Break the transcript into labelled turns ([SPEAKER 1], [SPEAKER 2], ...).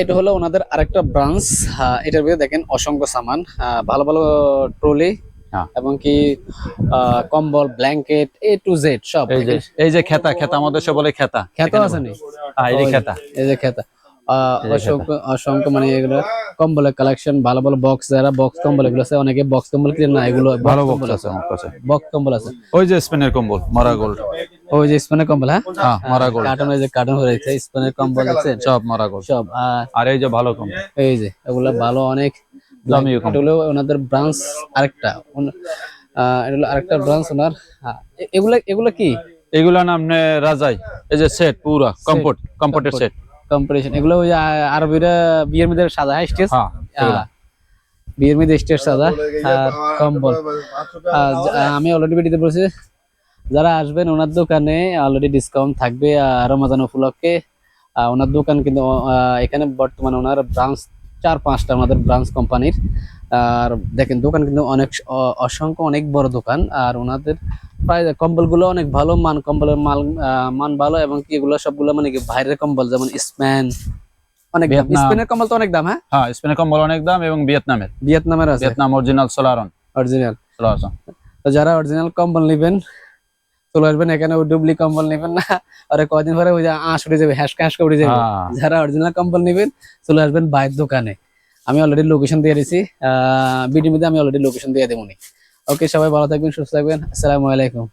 [SPEAKER 1] এটা হলো ওনাদের আরেকটা ব্রাঞ্চ। এটার ভিতরে দেখেন অসংখ্য সামান, ভালো ভালো ট্রলি
[SPEAKER 2] হ্যাঁ,
[SPEAKER 1] এবং কি কম্বল, ব্ল্যাঙ্কেট, A to Z সব
[SPEAKER 2] এই যে
[SPEAKER 1] দেখেন।
[SPEAKER 2] এই যে খেতা, খেতা আমাদের সব বলে খেতা
[SPEAKER 1] খেতা
[SPEAKER 2] এখানে
[SPEAKER 1] আছে নি?
[SPEAKER 2] হ্যাঁ, এই যে
[SPEAKER 1] ওই যে,
[SPEAKER 2] খেতা,
[SPEAKER 1] এই যে খেতা,
[SPEAKER 2] এই যে খেতা।
[SPEAKER 1] অসংখ্য অসংখ্য মানে এগুলো কম্বলের কালেকশন, ভালো ভালো বক্স, যারা বক্স কম্বল এগুলো আছে, অনেকে বক্স কম্বল কিনে না, এগুলো
[SPEAKER 2] ভালো
[SPEAKER 1] বক্স
[SPEAKER 2] বক্স
[SPEAKER 1] কম্বল
[SPEAKER 2] আছে
[SPEAKER 1] আছে,
[SPEAKER 2] আমার কাছে।
[SPEAKER 1] বক্স কম্বল আছে।
[SPEAKER 2] ওই যে স্পেনের কম্বল মারা গোল্ড।
[SPEAKER 1] ওই যে স্পনের কম্বল, হ্যাঁ
[SPEAKER 2] হ্যাঁ, মারা গোল্ড
[SPEAKER 1] কার্টন, ওই যে কার্টন হয়ে রয়েছে স্পনের কম্বল দেখছেন
[SPEAKER 2] সব মারা গোল্ড।
[SPEAKER 1] সব।
[SPEAKER 2] আর এই যে ভালো কম্বল,
[SPEAKER 1] এই যে এগুলো ভালো অনেক
[SPEAKER 2] দামিও
[SPEAKER 1] এটা
[SPEAKER 2] কম্বল।
[SPEAKER 1] হলো ওনাদের ব্রাঞ্চ আরেকটা, এটা হলো আরেকটা ব্রাঞ্চ ওনার। এগুলা এগুলা কি
[SPEAKER 2] এগুলা নাম নে রাজাই। এই যে সেট পুরা
[SPEAKER 1] সেট,
[SPEAKER 2] কম্পোর্টের সেট।
[SPEAKER 1] কম্পিটিশন এগুলো ওই যে আরবিরা বিয়ের মধ্যে সাদা, হ্যাঁ স্টেজ,
[SPEAKER 2] হ্যাঁ, এগুলা।
[SPEAKER 1] বিয়ের মধ্যে স্টেজ সাদা আর কম্বল। আমি অলরেডি ভিডিওতে বলছি, যারা আসবেন ওনার দোকানে অলরেডি ডিসকাউন্ট থাকবে রমজান উপলক্ষে। ওনার দোকান কিন্তু এখানে বর্তমানে ওনার ব্রাঞ্চ 4-5টা ওনাদের ব্রাঞ্চ কোম্পানির। আর দেখেন দোকান কিন্তু অনেক অসংখ্য অনেক বড় দোকান। আর ওনাদের প্রায় কম্বলগুলো অনেক ভালো মান, কম্বলের মান ভালো, এবং কি এগুলো সবগুলো মানে কি বাইরের কম্বল, যেমন স্প্যান, অনেক দাম।
[SPEAKER 2] ভিয়েতনাম।
[SPEAKER 1] স্পেনের কম্বল তো অনেক দাম, হ্যাঁ
[SPEAKER 2] হ্যাঁ, স্পেনের কম্বল অনেক দাম এবং
[SPEAKER 1] ভিয়েতনামের আছে
[SPEAKER 2] ভিয়েতনাম অরিজিনাল সোলারন।
[SPEAKER 1] অরিজিনাল।
[SPEAKER 2] সোলারন।
[SPEAKER 1] তো যারা অরিজিনাল কম্বল নেবেন চলে আসবেন এখানে, ওই ডুবলি কম্বল নেবেন না, আর কয়দিন পরে ওই যে আঁশ উঠে যাবে, হ্যাসকা হ্যাসকা উঠে যাবে।
[SPEAKER 2] হ্যাঁ,
[SPEAKER 1] যারা অরিজিনাল কম্বল নেবেন চলে আসবেন বাইরের দোকানে। আমি অলরেডি লোকেশন দিয়ে দিয়েছি, ভিডিওর মধ্যে আমি অলরেডি লোকেশন দিয়ে দেবো। ওকে, সবাই ভালো থাকবেন, সুস্থ থাকবেন, আসসালামু আলাইকুম।